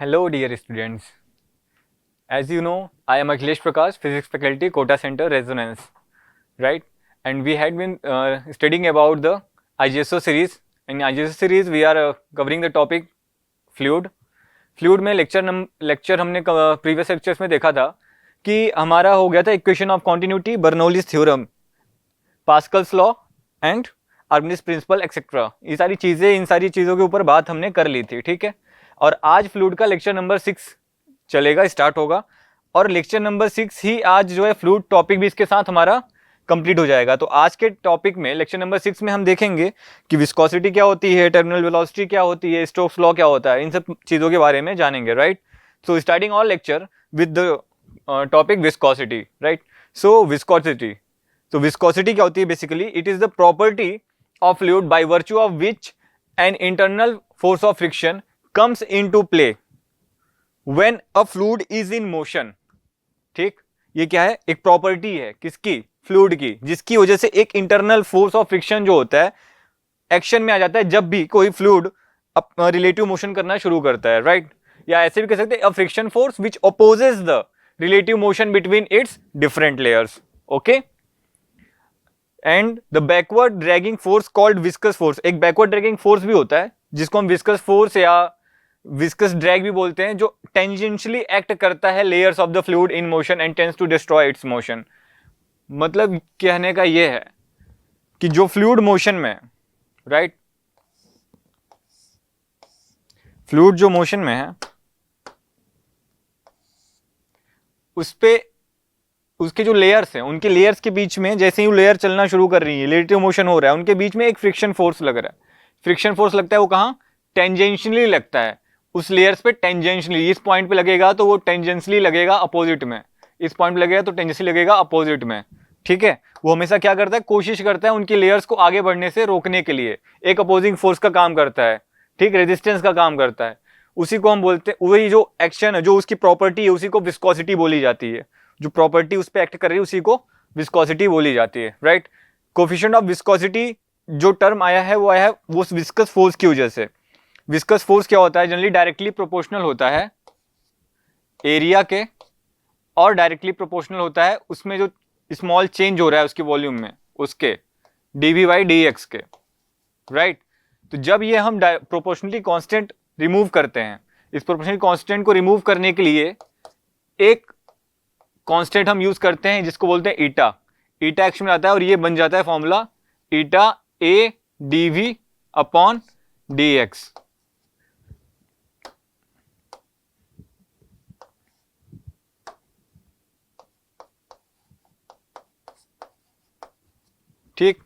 Hello, dear students. As you know, I am Akhilesh Prakash, Physics Faculty, Kota Center, Resonance, right? And we had been studying about the IGSO series. In IGSO series, we are covering the topic fluid. Fluid में lecture हमने previous lectures में देखा था कि हमारा हो गया था equation of continuity, Bernoulli's theorem, Pascal's law and Archimedes' principle etcetera. ये सारी चीज़ें, इन सारी चीज़ों के ऊपर बात हमने कर ली थी, ठीक है। और आज फ्लूइड का लेक्चर नंबर 6 चलेगा, स्टार्ट होगा। और लेक्चर नंबर 6 ही आज जो है फ्लूइड टॉपिक भी इसके साथ हमारा कंप्लीट हो जाएगा। तो आज के टॉपिक में लेक्चर नंबर 6 में हम देखेंगे कि विस्कोसिटी क्या होती है, टर्मिनल वेलोसिटी क्या होती है, स्टोक्स लॉ क्या होता है, इन सब चीज़ों के बारे में जानेंगे, right. So starting all lecture with the topic viscosity, right. So viscosity क्या होती है? Basically it is the property of fluid by virtue of which an internal force of friction comes into play when a fluid is in motion। ठीक, ये क्या है? एक property है किसकी? फ्लूइड की, जिसकी वजह से एक इंटरनल फोर्स ऑफ फ्रिक्शन जो होता है एक्शन में आ जाता है जब भी कोई फ्लूइड रिलेटिव मोशन करना शुरू करता है, राइट। या ऐसे भी कह सकते हैं a friction force which opposes the relative motion between its different layers, okay. And the backward dragging force called viscous force. एक बैकवर्ड ड्रैगिंग फोर्स भी होता है जिसको हम विस्कस फोर्स या विस्कस ड्रैग भी बोलते हैं, जो टेंजेंशियली एक्ट करता है layers of the fluid in motion and tends to destroy its motion. मतलब कहने का यह है कि जो फ्लूइड मोशन में, राइट, फ्लूइड जो मोशन में है उस पे उसके जो लेयर्स हैं, उनके लेयर्स के बीच में जैसे ही लेयर चलना शुरू कर रही है, रिलेटिव मोशन हो रहा है, उनके बीच में एक फ्रिक्शन फोर्स लग रहा है। फ्रिक्शन फोर्स लगता है वो कहाँ? टेंजेंशियली लगता है उस लेयर्स पे। टेंजेंशियली इस पॉइंट पे लगेगा तो वो टेंजेंशियली लगेगा अपोजिट में, इस पॉइंट पे लगेगा तो टेंजेंशियली लगेगा अपोजिट में, ठीक है। वो हमेशा क्या करता है? कोशिश करता है उनकी लेयर्स को आगे बढ़ने से रोकने के लिए। एक अपोजिंग फोर्स का काम करता है, ठीक, रेजिस्टेंस का काम करता है। उसी को हम बोलते हैं, वही जो एक्शन है, जो उसकी प्रॉपर्टी है, उसी को विस्कोसिटी बोली जाती है। जो प्रॉपर्टी उस पर एक्ट कर रही है उसी को विस्कोसिटी बोली जाती है, राइट। कोफिशिएंट ऑफ विस्कोसिटी जो टर्म आया है वो आया है वो विस्कस फोर्स की वजह से। विस्कस फोर्स क्या होता है? जनरली डायरेक्टली प्रोपोर्शनल होता है एरिया के, और डायरेक्टली प्रोपोर्शनल होता है उसमें जो स्मॉल चेंज हो रहा है उसकी वॉल्यूम में, उसके dv बाई dx के, राइट। तो जब ये हम प्रोपोर्शनली कांस्टेंट रिमूव करते हैं, इस प्रोपोर्शनल कांस्टेंट को रिमूव करने के लिए एक कांस्टेंट हम यूज करते हैं जिसको बोलते हैं ईटा। ईटा एक्शन में आता है और ये बन जाता है formula eta a dv upon dx। ठीक,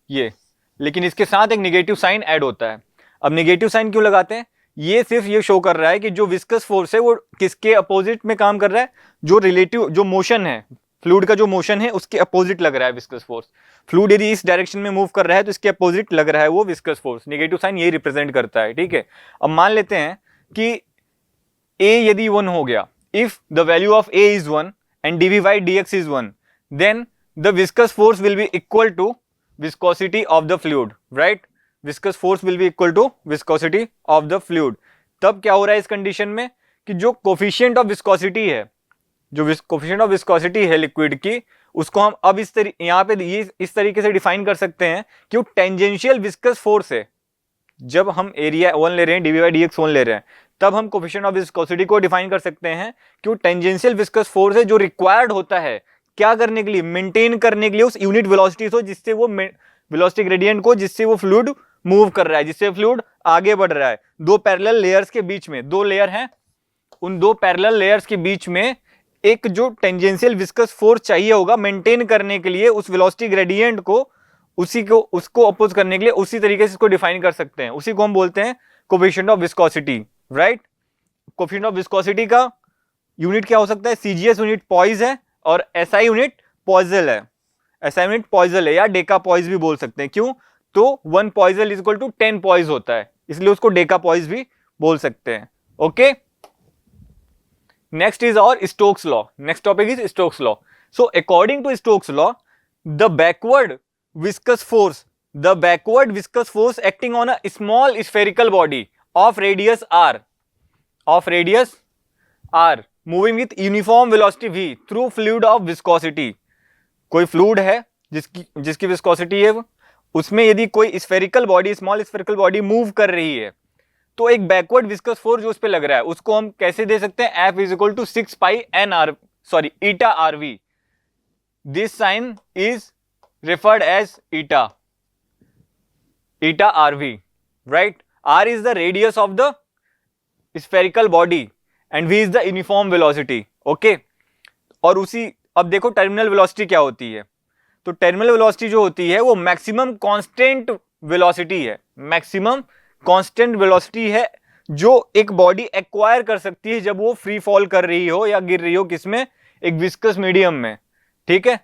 ये, लेकिन इसके साथ एक नेगेटिव साइन ऐड होता है। अब नेगेटिव साइन क्यों लगाते हैं? ये सिर्फ ये शो कर रहा है कि जो विस्कस फोर्स है वो किसके अपोजिट में काम कर रहा है? जो रिलेटिव जो मोशन है, फ्लूइड का जो मोशन है उसके अपोजिट लग रहा है विस्कस फोर्स। फ्लूइड यदि इस डायरेक्शन में मूव कर रहा है तो इसके अपोजिट लग रहा है वो विस्कस फोर्स। नेगेटिव साइन यही रिप्रेजेंट करता है, ठीक है। अब मान लेते हैं कि a यदि 1 हो गया, if the value of a is 1 and dv by dx is 1, then the viscous force will be equal to viscosity of the fluid, right? Viscous force will be equal to viscosity of the fluid। तब क्या हो रहा है इस condition में कि जो coefficient of viscosity है, जो कोफिशिएंट ऑफ विस्कोसिटी है लिक्विड की, उसको हम अब यहाँ पे ये इस तरीके से डिफाइन कर सकते हैं कि वो टेंजेंशियल विस्कस फोर्स है। जब हम एरिया 1 ले रहे हैं, dv बाई dx 1 ले रहे हैं, तब हम कोफिशिएंट ऑफ विस्कोसिटी को डिफाइन कर सकते हैं कि वो टेंजेंशियल विस्कस फोर्स है जो रिक्वायर्ड होता है क्या करने के लिए? मेंटेन करने के लिए उस यूनिट वेलोसिटी को, जिससे वो वेलोसिटी ग्रेडियंट को, जिससे वो फ्लूइड मूव कर रहा है, जिससे फ्लूइड आगे बढ़ रहा है। दो पैरेलल लेयर्स के बीच में, दो लेयर हैं, उन दो पैरेलल लेयर्स के बीच में एक जो टेंजेंशियल विस्कस फोर्स चाहिए होगा मेंटेन करने के लिए उस वेलोसिटी ग्रेडियंट को, उसको अपोज करने के लिए, उसी तरीके से इसको डिफाइन कर सकते हैं। उसी को हम बोलते हैं coefficient of viscosity, right. Coefficient of viscosity का यूनिट क्या हो सकता है? सीजीएस यूनिट पॉइज है और एसआई यूनिट पॉइजल है। एसआई यूनिट पॉइजल है या डेका पॉइज भी बोल सकते हैं। क्यों? तो 1 पॉइजल इज इक्वल टू 10 पॉइज होता है, इसलिए उसको डेका पॉइज भी बोल सकते हैं, ओके। नेक्स्ट इज और Stokes law. Next topic is Stokes law. So according to Stokes law, the backward viscous force acting on a small spherical body of radius r of radius R moving with uniform velocity v through fluid of viscosity. कोई fluid है जिसकी viscosity है उसमें यदि कोई spherical body, small spherical body move कर रही है तो एक बैकवर्ड विस्कस फोर्स जो उस पर लग रहा है उसको हम कैसे दे सकते हैं, F is equal to 6 pi N R sorry eta R V. This sign is referred as eta rv, right? R is the radius of the spherical body and v is the uniform velocity, okay? और उसी अब देखो terminal velocity क्या होती है, तो terminal velocity जो होती है वो मैक्सिमम कांस्टेंट वेलोसिटी है, मैक्सिमम कांस्टेंट वेलोसिटी है जो एक बॉडी एक्वायर कर सकती है जब वो फ्री फॉल कर रही हो या गिर रही हो किसमें, एक विस्कस मीडियम में, ठीक है?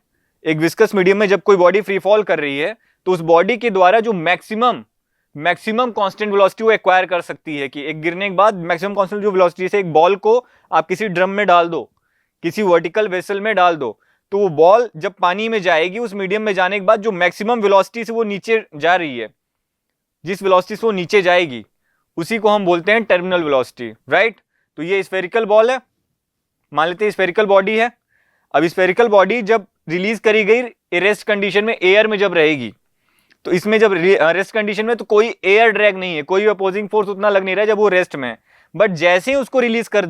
एक विस्कस मीडियम में जब कोई बॉडी फ्री फॉल कर रही है तो उस बॉडी के द्वारा जो मैक्सिमम कांस्टेंट वेलोसिटी वो एक्वायर कर सकती है कि एक गिरने के बाद मैक्सिमम कांस्टेंट जो वेलोसिटी से एक बॉल को आप किसी ड्रम में डाल दो, किसी वर्टिकल वेसल में डाल दो, तो वो बॉल जब पानी में जाएगी उस मीडियम में जाने के बाद जो मैक्सिमम वेलोसिटी से वो नीचे जा रही है, जिस वेलोसिटी से वो नीचे जाएगी उसी को हम बोलते हैं टर्मिनल वेलोसिटी, राइट? तो ये स्फेरिकल बॉल है, मान लेते हैं स्फेरिकल बॉडी है। अब स्फेरिकल बॉडी जब रिलीज करी गई रेस्ट कंडीशन में, एयर में जब रहेगी, तो इसमें जब रेस्ट कंडीशन में तो कोई एयर ड्रैग नहीं है, कोई अपोजिंग फोर्स उतना लग नहीं रहा है जब वो रेस्ट में है। बट जैसे ही उसको रिलीज कर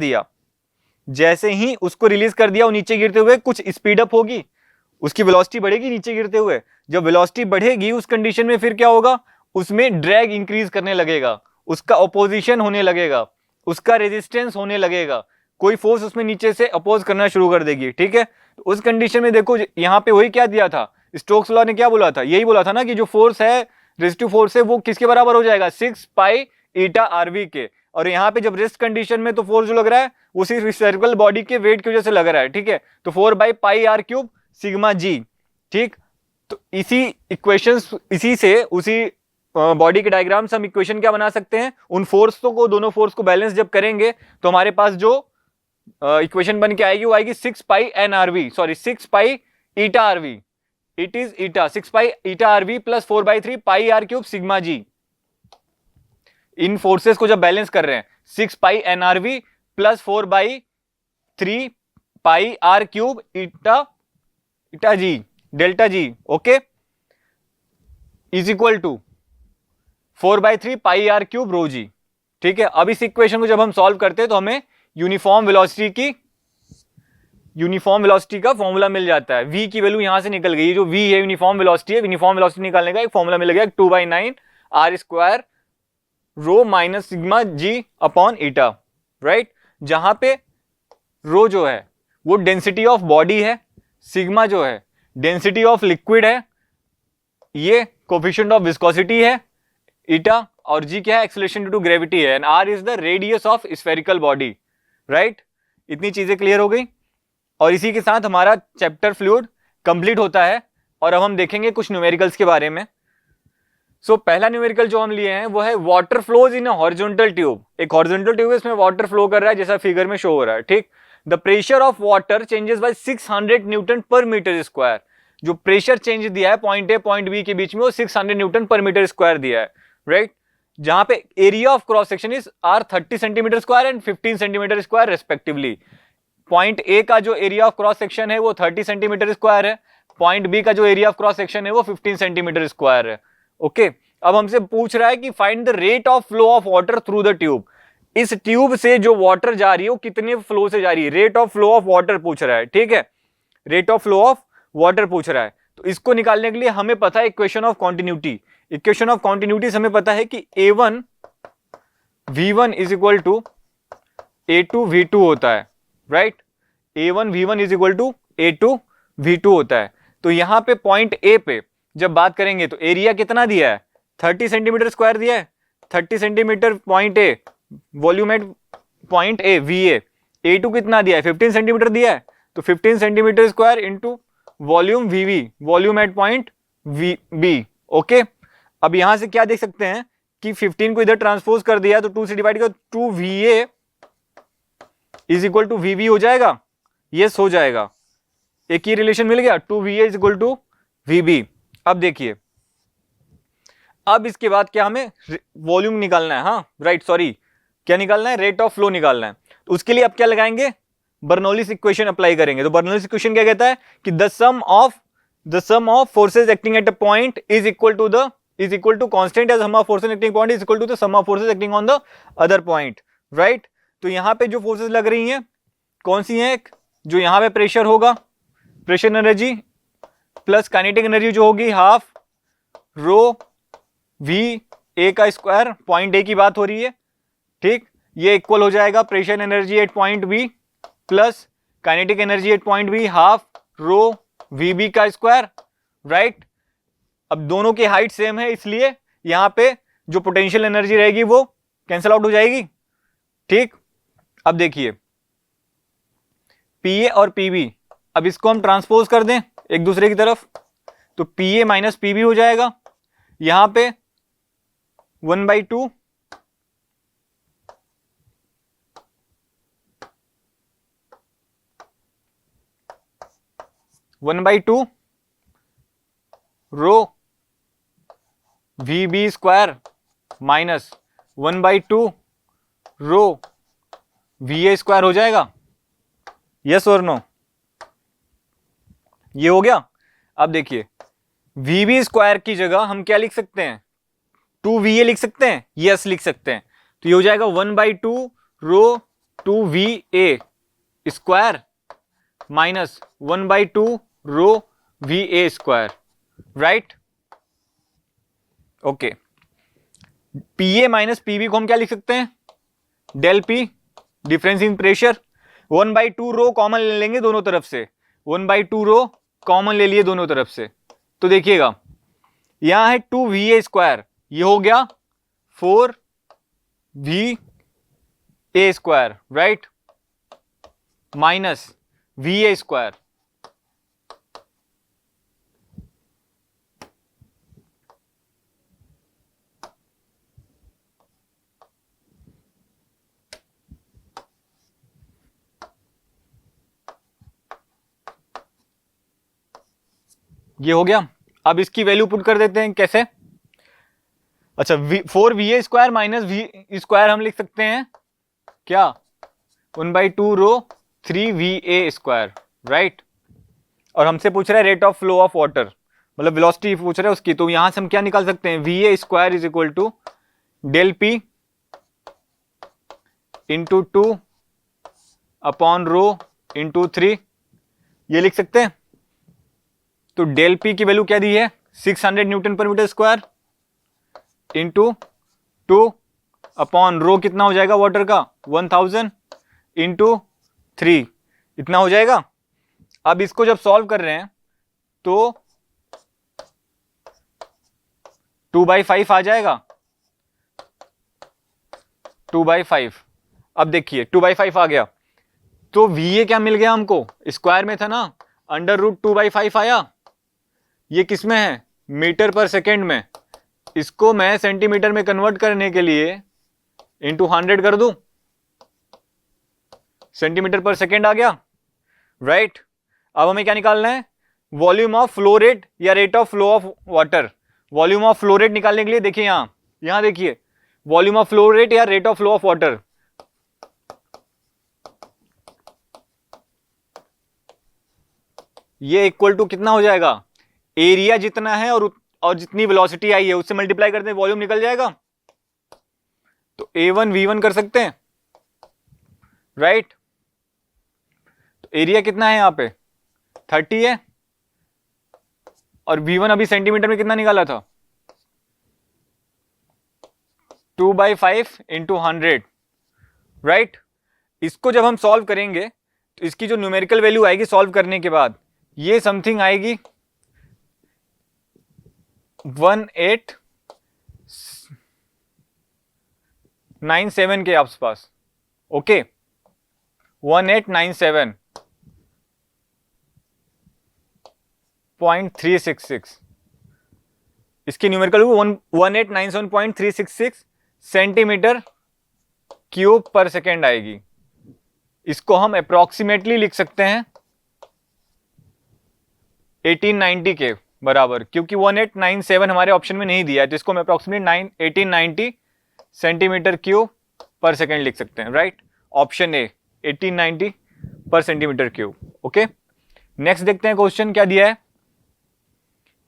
दिया, वो नीचे गिरते हुए कुछ स्पीड अप होगी, उसकी वेलोसिटी बढ़ेगी नीचे गिरते हुए। जब वेलोसिटी बढ़ेगी उस कंडीशन में फिर क्या होगा, उसमें ड्रैग इंक्रीज करने लगेगा, उसका अपोजिशन होने लगेगा, उसका रेजिस्टेंस होने लगेगा, कोई फोर्स उसमें नीचे से अपोज करना शुरू कर देगी, ठीक है? तो उस कंडीशन में देखो यहाँ पे वही क्या दिया था, स्टोक्स लॉ ने क्या बोला था, यही बोला था ना कि जो फोर्स है, रेजिस्टिव फोर्स है, वो किसके बराबर हो जाएगा, 6 पाई ईटा आरवी के। और यहाँ पे जब रेस्ट कंडीशन में तो फोर्स जो लग रहा है वो सिर्फ स्फेरिकल बॉडी के वेट की वजह से लग रहा है, ठीक है? तो 4 by pi r cube sigma g, ठीक? तो इसी से उसी बॉडी के डायग्राम से हम इक्वेशन क्या बना सकते हैं, उन दोनों फोर्स को बैलेंस जब करेंगे तो हमारे पास जो इक्वेशन बन के आएगी वो आएगी 6 pi n r v, sorry 6 pi eta r v, it is eta 6 pi eta r v plus 4/3 pi r cube sigma g. इन फोर्सेस को जब बैलेंस कर रहे हैं 6 pi n r v plus 4/3 pi r cube eta g delta g, okay, is equal to 4/3 pi r cube rho g, ठीक है? अब इस इक्वेशन को जब हम सॉल्व करते हैं तो हमें यूनिफॉर्म वेलोसिटी का फॉर्मूला मिल जाता है। v की वैल्यू यहां से निकल गई, जो v है यूनिफॉर्म वेलोसिटी है, यूनिफॉर्म वेलोसिटी निकालने का एक फॉर्मूला मिल गया 2/9 r square rho minus sigma g upon ईटा, राइट? जहां पे रो जो है वो डेंसिटी ऑफ बॉडी है, सिग्मा जो है डेंसिटी ऑफ लिक्विड है, ये कोफिशिएंट ऑफ विस्कोसिटी है ईटा, और जी क्या है, एक्सेलरेशन ड्यू टू ग्रेविटी है, and R is the radius of spherical body, right? इतनी चीजें क्लियर हो गई और इसी के साथ हमारा चैप्टर फ्लूइड कंप्लीट होता है। और अब हम देखेंगे कुछ न्यूमेरिकल्स के बारे में। सो पहला न्यूमेरिकल जो हम लिए हैं वो है water flows in a horizontal tube. एक हॉरिजॉन्टल ट्यूब है, इसमें वाटर फ्लो कर रहा है जैसा फिगर में शो हो रहा है, ठीक? The pressure of water changes by 600 newton per metre square. जो प्रेशर चेंज दिया है पॉइंट ए पॉइंट बी के बीच में वो 600 न्यूटन पर मीटर स्क्वायर दिया है, राइट? जहां पे area of cross section is are 30 centimetre square and 15 centimetre square respectively. Point A का जो एरिया ऑफ क्रॉस सेक्शन है वो 30 सेंटीमीटर स्क्वायर है, पॉइंट बी का जो एरिया ऑफ क्रॉस सेक्शन है वो 15 सेंटीमीटर स्क्वायर है, ओके? अब हमसे पूछ रहा है कि find the rate of flow of water through the tube. इस ट्यूब से जो वाटर जा रही है वो कितने फ्लो से जा रही है, rate of flow of water पूछ रहा है, ठीक है? Rate of flow of water पूछ रहा है। तो इसको निकालने के लिए हमें पता है equation of continuity. Equation of continuity हमें पता है कि A1 V1 is equal to A2 V2 होता है, right? A1 V1 is equal to A2 V2 होता है। तो यहां पे पॉइंट ए पे जब बात करेंगे तो एरिया कितना दिया है, 30 सेंटीमीटर स्क्वायर दिया है, 30 centimetre point A, volume at point A VA, A2 कितना दिया है, 15 सेंटीमीटर दिया है, तो 15 centimetre square into volume VV, volume at point B, okay? अब यहां से क्या देख सकते हैं कि 15 को इधर ट्रांसपोज कर दिया तो 2 से डिवाइड कर, 2 VA is equal to VB हो जाएगा, यस हो जाएगा, एक ही रिलेशन मिल गया, 2 VA is equal to VB। अब देखिए, अब इसके बाद क्या हमें वॉल्यूम निकालना है, हाँ राइट, सॉरी क्या निकालना है, रेट ऑफ फ्लो निकालना है। तो उसके लिए अब क्या लगाएंगे, बर्नौलीज इक्वेशन अप्लाई करेंगे। तो बर्नौलीज इक्वेशन क्या कहता है कि the sum of forces acting at a point is equal to constant as sum of forces acting point is equal to the sum of forces acting on the other point, right. तो यहां पे जो forces लग रही हैं कौन सी हैं, जो यहां पे प्रेशर होगा, pressure energy plus kinetic energy जो होगी हाफ रो वी ए का स्क्वायर, पॉइंट ए की बात हो रही है, ठीक। ये इक्वल हो जाएगा pressure energy at point B plus kinetic energy at point B half rho we B का स्क्वायर, राइट। अब दोनों की हाइट सेम है, इसलिए यहां पे जो पोटेंशियल एनर्जी रहेगी वो कैंसिल आउट हो जाएगी, ठीक। अब देखिए पीए और पीबी, अब इसको हम ट्रांसपोज कर दें एक दूसरे की तरफ, तो पीए माइनस पीबी हो जाएगा। यहां पे 1/2 1/2 rho we b square minus 1/2 rho v a square हो जाएगा, यस और नो, ये हो गया। अब देखिए वी बी स्क्वायर की जगह हम क्या लिख सकते हैं, 2VA लिख सकते हैं, यस लिख सकते हैं। तो ये हो जाएगा 1/2 rho 2VA square minus 1/2 rho VA square, right. Okay, PA minus PB को हम क्या लिख सकते हैं, del P, difference in pressure. 1/2 rho common ले लेंगे दोनों तरफ से, 1/2 रो कॉमन ले लिए दोनों तरफ से, तो देखिएगा यहां है 2VA स्क्वायर, ये हो गया 4VA square, right, minus VA square. ये हो गया। अब इसकी वैल्यू पुट कर देते हैं, कैसे, अच्छा 4VA square minus V square हम लिख सकते हैं क्या, 1/2 रो 3VA स्क्वायर, राइट। और हमसे पूछ रहा है rate of flow of water, मतलब वेलोसिटी पूछ रहा है उसकी, तो यहां से हम क्या निकाल सकते हैं, VA square is equal to del P into 2 upon rho into 3, ये लिख सकते हैं। तो डेल P की वैल्यू क्या दी है, 600 newton per metre square into 2 upon rho कितना हो जाएगा वाटर का, 1000 इंटू 3, इतना हो जाएगा। अब इसको जब सॉल्व कर रहे हैं तो 2/5 आ जाएगा, 2/5। अब देखिए 2/5 आ गया, तो VA क्या मिल गया हमको, स्क्वायर में था ना, √2/5 आया। ये किस में है, मीटर पर सेकेंड में, इसको मैं सेंटीमीटर में कन्वर्ट करने के लिए इंटू 100 कर दूं, सेंटीमीटर पर सेकेंड आ गया, राइट। अब हमें क्या निकालना है, वॉल्यूम ऑफ फ्लो रेट या rate of flow of water. Volume of flow rate निकालने के लिए देखिए यहां देखिए वॉल्यूम ऑफ फ्लो रेट या rate of flow of water, ये इक्वल टू कितना हो जाएगा, एरिया जितना है और जितनी वेलोसिटी आई है उससे मल्टीप्लाई करते हैं, वॉल्यूम निकल जाएगा। तो A1 V1 कर सकते हैं, राइट। तो एरिया कितना है यहां पे 30 है, और V1 अभी सेंटीमीटर में कितना निकाला था, 2/5 इंटू 100, राइट। इसको जब हम सॉल्व करेंगे तो इसकी जो न्यूमेरिकल वैल्यू आएगी सॉल्व करने के बाद, ये समथिंग आएगी 1897 के आसपास, ओके, 1897.366, इसकी न्यूमेरिकल 1897.366 सेंटीमीटर क्यूब पर सेकेंड आएगी। इसको हम अप्रोक्सीमेटली लिख सकते हैं 1890 के बराबर, क्योंकि 1897 हमारे ऑप्शन में नहीं दिया है, तो इसको हम अप्रोक्सीमेट 1890 सेंटीमीटर क्यूब पर सेकेंड लिख सकते हैं, राइट। ऑप्शन ए 1890 पर सेंटीमीटर क्यूब। ओके, नेक्स्ट देखते हैं क्वेश्चन क्या दिया है।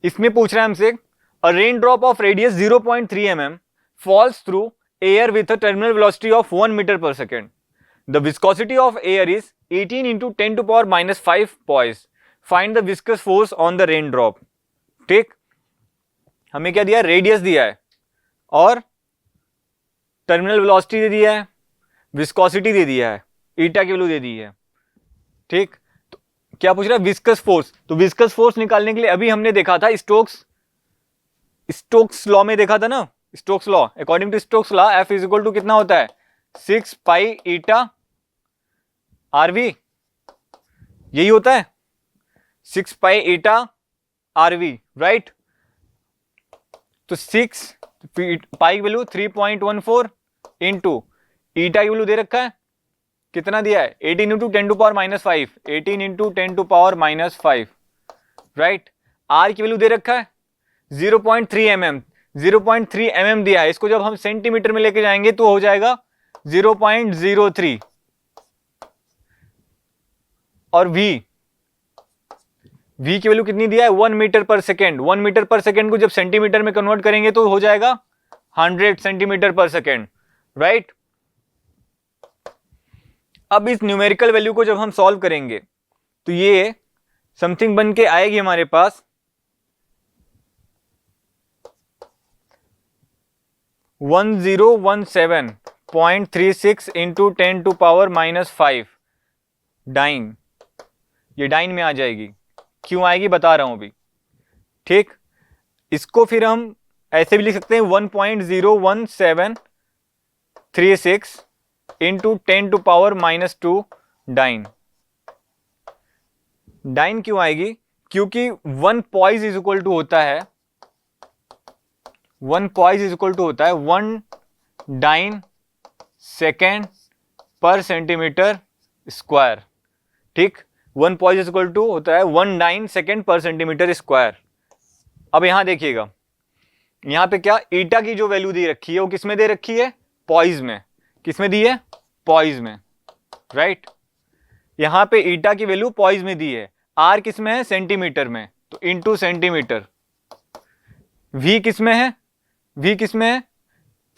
इसमें पूछ रहा है हमसे, a rain drop of radius 0.3 mm falls through air with a terminal velocity of 1 metre per second. The viscosity of air is 18 into 10 to power -5 poise. Find the viscous force on the rain drop. ठीक, हमें क्या दिया है, radius दिया है और terminal velocity दे दिया है, विस्कोसिटी दे दिया है, ईटा की वैल्यू दे दी है। ठीक, तो क्या पूछ रहा है, विस्कस फोर्स। तो विस्कस फोर्स निकालने के लिए अभी हमने देखा था स्टोक्स लॉ में देखा था ना, Stokes law, according to Stokes law F is equal to कितना होता है, 6 पाई ईटा आरवी, यही होता है 6 पाई ईटा आरवी, राइट। तो 6 पाई की वैल्यू 3.14 इंटू ईटा की वैल्यू दे रखा है, कितना दिया है, 18 into 10 to power -5, 18 into 10 to power -5, right. R की वैल्यू दे रखा है 0.3 mm, 0.3 mm दिया है। इसको जब हम सेंटीमीटर में लेके जाएंगे तो हो जाएगा 0.03। और v की वैल्यू कितनी दिया है, 1 metre per second. 1 metre per second को जब सेंटीमीटर में कन्वर्ट करेंगे तो हो जाएगा 100 सेंटीमीटर पर सेकेंड, राइट। अब इस न्यूमेरिकल वैल्यू को जब हम सॉल्व करेंगे तो ये समथिंग बन के आएगी हमारे पास 1017.36 इंटू 10 टू पावर -5 डाइन। ये डाइन में आ जाएगी, क्यों आएगी बता रहा हूं अभी। ठीक, इसको फिर हम ऐसे भी लिख सकते हैं 1.01736 into 10 to power -2 dyne. Dyne क्यों आएगी, क्योंकि 1 पॉइज इज इक्वल टू होता है 1 डाइन सेकेंड पर सेंटीमीटर स्क्वायर। ठीक, 1 पॉइज इज इक्वल टू होता है 1 डाइन सेकेंड पर सेंटीमीटर स्क्वायर। अब यहां देखिएगा, यहां पे क्या ईटा की जो वैल्यू दी रखी है वो किसमें दे रखी है, पॉइज में। किसमें दी है, पॉइज में, राइट। यहां पे ईटा की वैल्यू पॉइज में दी है, आर किसमें है, सेंटीमीटर में, तो इंटू सेंटीमीटर। वी किसमें है,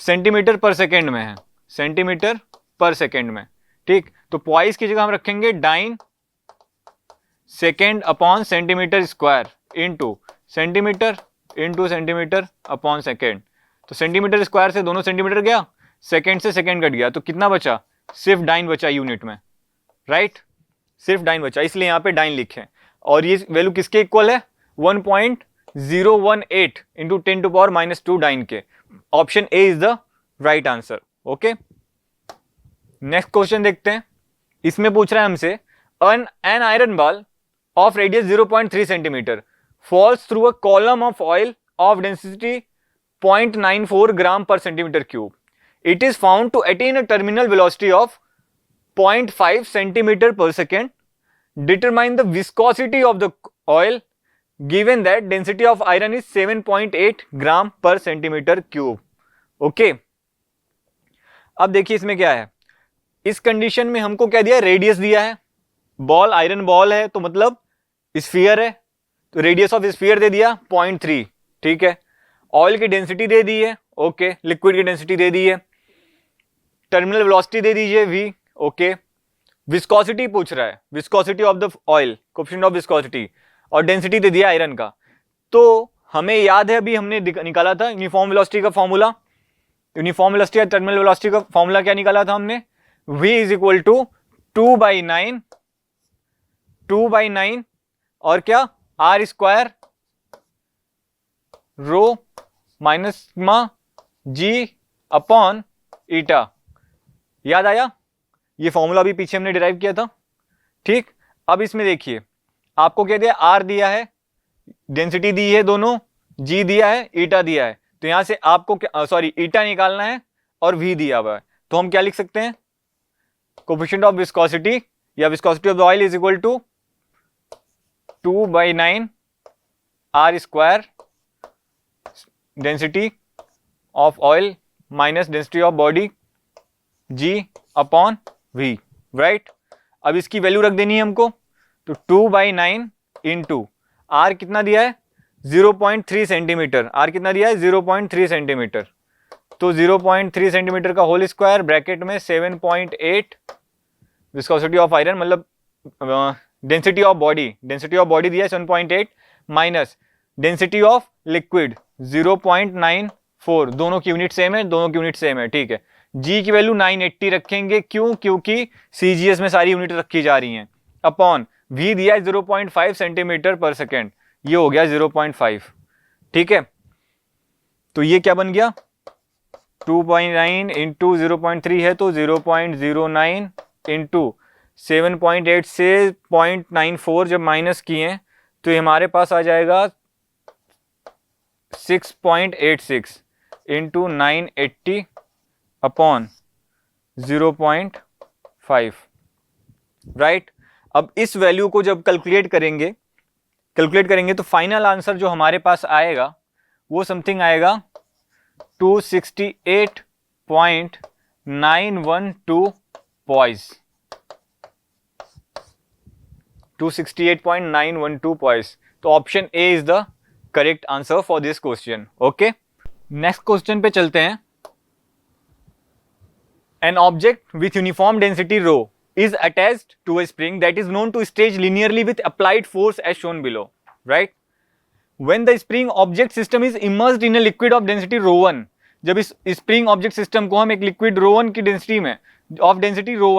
सेंटीमीटर पर सेकेंड में है, सेंटीमीटर पर सेकेंड में। ठीक, तो पॉइज की जगह हम रखेंगे dyne second upon centimetre square into centimetre upon second. तो सेंटीमीटर स्क्वायर से दोनों सेंटीमीटर गया, सेकेंड से सेकेंड कट गया, तो कितना बचा, सिर्फ डाइन बचा यूनिट में, राइट। सिर्फ डाइन बचा, इसलिए यहां पे डाइन लिखे। और ये वैल्यू किसके इक्वल है, 1.018 इंटू 10 टू पावर -2 डाइन के। Option A is the right answer. Okay, next question देखते हैं। इसमें पूछ रहा है हमसे, an iron ball of radius 0.3 centimetre falls through a column of oil of density 0.94 gram per centimeter cube. It is found to attain a terminal velocity of 0.5 centimeter per second. Determine the viscosity of the oil given that density of iron is 7.8 gram per centimeter cube. Okay. अब देखिए इसमें क्या है, इस condition में हमको क्या दिया है, रेडियस दिया है, बॉल आयरन बॉल है तो मतलब स्फीयर है, तो रेडियस ऑफ स्फीयर दे दिया 0.3, ठीक है। ऑयल की डेंसिटी दे दी है, ओके, लिक्विड की डेंसिटी दे दी है, टर्मिनल वेलोसिटी दे दीजिए v, ओके। विस्कोसिटी पूछ रहा है, viscosity of the oil, coefficient of viscosity, और डेंसिटी दे दिया आयरन का। तो हमें याद है अभी हमने निकाला था यूनिफॉर्म वेलोसिटी का फॉर्मूला, यूनिफॉर्म वेलोसिटी या टर्मिनल वेलोसिटी का फॉर्मूला क्या निकाला था हमने, v इज इक्वल टू 2/9 और क्या r square rho minus sigma g upon eta. याद आया, ये फॉर्मूला भी पीछे हमने डिराइव किया था। ठीक, अब इसमें देखिए आपको क्या दिया, आर दिया है, डेंसिटी दी है दोनों, जी दिया है, ईटा दिया है। तो यहां से आपको ईटा निकालना है और वी दिया हुआ है, तो हम क्या लिख सकते हैं, कोएफिशिएंट ऑफ विस्कोसिटी या viscosity of the oil is equal to 2/9 R square density of oil minus density of body G upon V, right. अब इसकी वैल्यू रख देनी है हमको, तो 2/9 इंटू आर कितना दिया है 0.3 सेंटीमीटर, आर कितना दिया है 0.3 सेंटीमीटर, तो 0.3 सेंटीमीटर का होल स्क्वायर ब्रैकेट में 7.8 विस्कोसिटी ऑफ आयरन, मतलब डेंसिटी ऑफ बॉडी दिया है 7.8 माइनस डेंसिटी ऑफ लिक्विड 0.94, दोनों की यूनिट सेम है, ठीक है। जी की वैल्यू 980 रखेंगे, क्यों, क्योंकि सीजीएस में सारी यूनिट रखी जा रही हैं, अपॉन वी दिया है 0.5 सेंटीमीटर पर सेकेंड, ये हो गया 0.5, ठीक है। तो ये क्या बन गया 2.9 इंटू 0.3 है तो 0.09 इंटू 7.8 से 0.94 जब माइनस किए तो ये हमारे पास आ जाएगा 6.86 इंटू 980 अपॉन 0.5, राइट। अब इस वैल्यू को जब कैलकुलेट करेंगे तो फाइनल आंसर जो हमारे पास आएगा वो समथिंग आएगा 268.912 पॉइस, 268.912 पॉइस। तो option A is the correct answer for this question. Okay, next question पे चलते हैं। An object with uniform density rho is attached to a spring that is known to stretch linearly with applied force as shown below, right? When the spring object system is immersed in a liquid of density rho 1, जब इस spring object system को हम एक liquid rho 1 की density में of density rho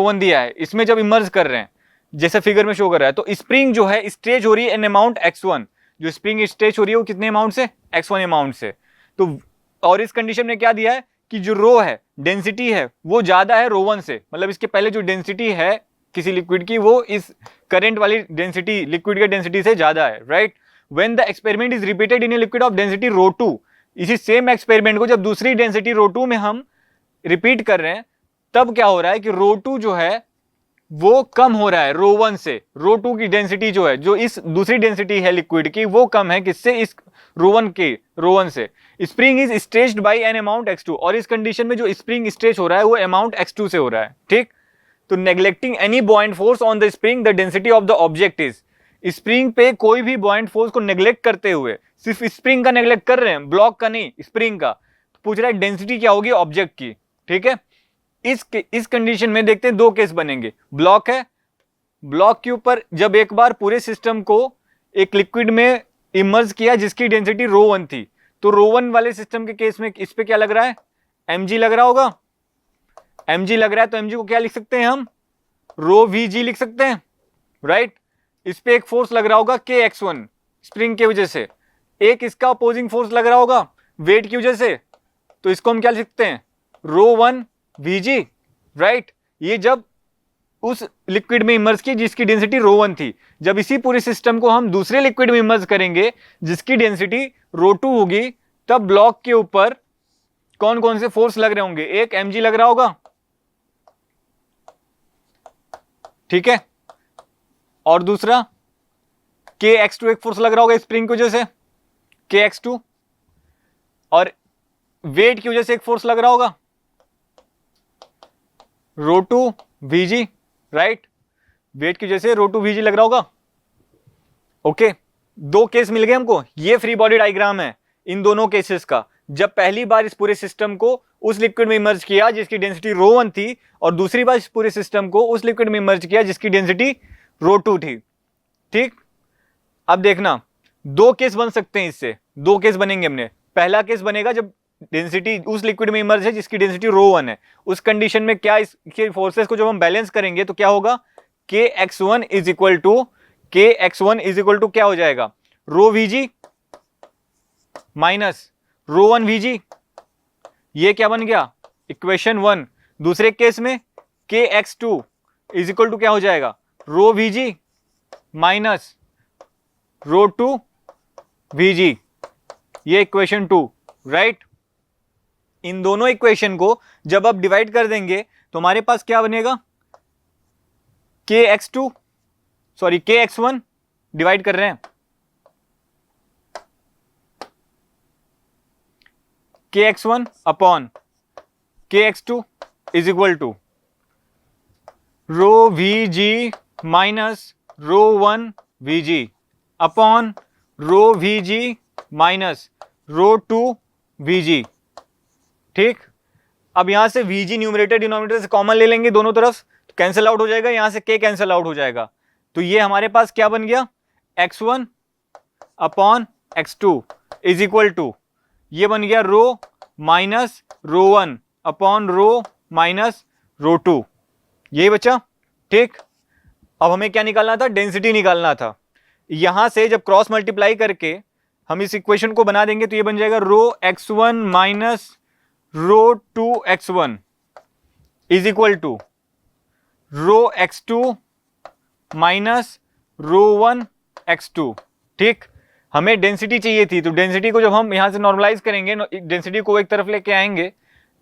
1 दिया है, इसमें जब इमर्ज कर रहे हैं जैसे फिगर में शो कर रहा है, तो स्प्रिंग जो है स्ट्रेच हो रही है एन अमाउंट x1, जो स्प्रिंग स्ट्रेच हो रही है वो कितने अमाउंट से x1 अमाउंट से। तो और इस कंडीशन में क्या दिया है कि जो रो है डेंसिटी है वो ज्यादा है रो 1 से, मतलब इसके पहले जो डेंसिटी है किसी लिक्विड की वो इस करंट वाली डेंसिटी लिक्विड के डेंसिटी से ज्यादा है, right. When the experiment is repeated in a liquid of density rho 2, इसी सेम एक्सपेरिमेंट को जब दूसरी डेंसिटी रो 2 में हम रिपीट कर रहे हैं तब क्या हो रहा है कि रो 2 जो है वो कम हो रहा है रो 1 से। रो 2 की डेंसिटी जो है, जो इस दूसरी डेंसिटी है लिक्विड की, वो कम है किससे, इस रो 1 से। Spring is stretched by an amount x2, और इस कंडीशन में जो स्प्रिंग स्ट्रेच हो रहा है वो अमाउंट x2 से हो रहा है, ठीक। तो neglecting any बॉइंट force on the spring the density of the object is, spring पे कोई भी बॉइंट फोर्स को नेग्लेक्ट करते हुए, सिर्फ स्प्रिंग का नेग्लेक्ट कर रहे हैं, ब्लॉक का नहीं, स्प्रिंग का, तो पूछ रहा है डेंसिटी क्या होगी ऑब्जेक्ट की, ठीक है। इस कंडीशन में देखते हैं दो केस बनेंगे। ब्लॉक है, ब्लॉक के ऊपर जब एक बार पूरे सिस्टम को एक लिक्विड में इमर्ज किया जिसकी डेंसिटी रो 1 थी, तो रो 1 वाले सिस्टम के केस में इस पे क्या लग रहा है, mg लग रहा होगा, mg लग रहा है, तो mg को क्या लिख सकते हैं हम, रो vg लिख सकते हैं, राइट। इस पे एक फोर्स लग रहा होगा kx1 स्प्रिंग की वजह से, एक इसका अपोजिंग फोर्स लग रहा होगा वेट की वजह से, तो इसको हम क्या लिख सकते हैं, रो 1 vg, राइट। ये जब उस लिक्विड में इमर्ज की जिसकी डेंसिटी रो 1 थी, जब इसी पूरे सिस्टम को हम दूसरे लिक्विड में इमर्ज करेंगे जिसकी डेंसिटी रो 2 होगी, तब ब्लॉक के ऊपर कौन कौन से फोर्स लग रहे होंगे, एक mg लग रहा होगा, ठीक है, और दूसरा kx2 एक फोर्स लग रहा होगा स्प्रिंग की वजह से, kx2, और वेट की वजह से एक फोर्स लग रहा होगा रो 2 vg, राइट। वेट की वजह से रो 2 vg लग रहा होगा, ओके। दो केस मिल गए हमको, ये फ्री बॉडी डायग्राम है इन दोनों केसेस का, जब पहली बार इस पूरे सिस्टम को उस लिक्विड में इमर्ज किया जिसकी डेंसिटी रो 1 थी, और दूसरी बार इस पूरे सिस्टम को उस लिक्विड में इमर्ज किया जिसकी डेंसिटी रो 2 थी, ठीक। अब देखना दो केस बन सकते हैं, इससे दो केस बनेंगे हमने। पहला केस बनेगा जब डेंसिटी उस लिक्विड में इमर्ज है जिसकी डेंसिटी रो 1 है, उस कंडीशन में क्या इसके फोर्सेस को जब हम बैलेंस करेंगे तो क्या होगा, kx1 इज इक्वल टू क्या हो जाएगा, रो vg माइनस रो 1 vg, ये क्या बन गया इक्वेशन 1। दूसरे केस में kx2 इज इक्वल टू क्या हो जाएगा, रो vg माइनस रो 2 vg, ये इक्वेशन 2, राइट। इन दोनों इक्वेशन को जब आप डिवाइड कर देंगे तो हमारे पास क्या बनेगा, kx1 डिवाइड कर रहे हैं, kx1 upon kx2 is equal to rho V G minus rho one V G upon rho V G minus rho two V G. ठीक, अब यहां से वी जी न्यूमरेटर डिनोमिनेटर से कॉमन ले लेंगे दोनों तरफ, तो कैंसिल आउट हो जाएगा, यहां से के कैंसिल आउट हो जाएगा, तो ये हमारे पास क्या बन गया, x1 upon x2 is equal to, ये बन गया rho minus rho one upon rho minus rho two, यही बचा। ठीक, अब हमें क्या निकालना था, डेंसिटी निकालना था। यहां से जब क्रॉस मल्टीप्लाई करके हम इस इक्वेशन को बना देंगे तो ये बन जाएगा rho x1 minus rho two x1 is equal to rho x2 minus rho one x2। ठीक, हमें डेंसिटी चाहिए थी, तो डेंसिटी को जब हम यहां से नॉर्मलाइज करेंगे, डेंसिटी को एक तरफ लेके आएंगे,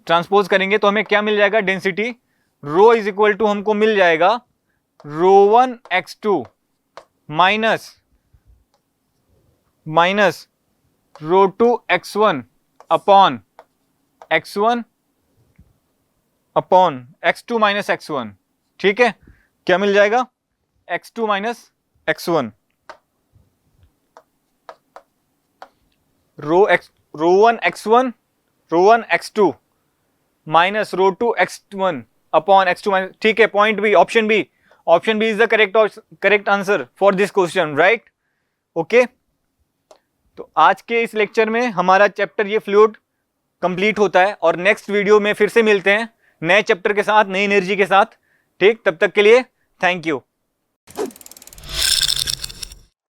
ट्रांसपोज करेंगे, तो हमें क्या मिल जाएगा, density rho is equal to हमको मिल जाएगा rho one x2 minus minus rho two x1 upon x1 upon x2 minus x1। ठीक है, क्या मिल जाएगा, x2 minus x1, rho one x1 rho one x2 minus rho two x1 upon x2 minus. ठीक है, point B, option B, option B is the correct answer for this question, right. Okay, तो आज के इस lecture में हमारा chapter ये fluid complete होता है, और नेक्स्ट वीडियो में फिर से मिलते हैं नए चैप्टर के साथ, नई एनर्जी के साथ। ठीक, तब तक के लिए थैंक यू।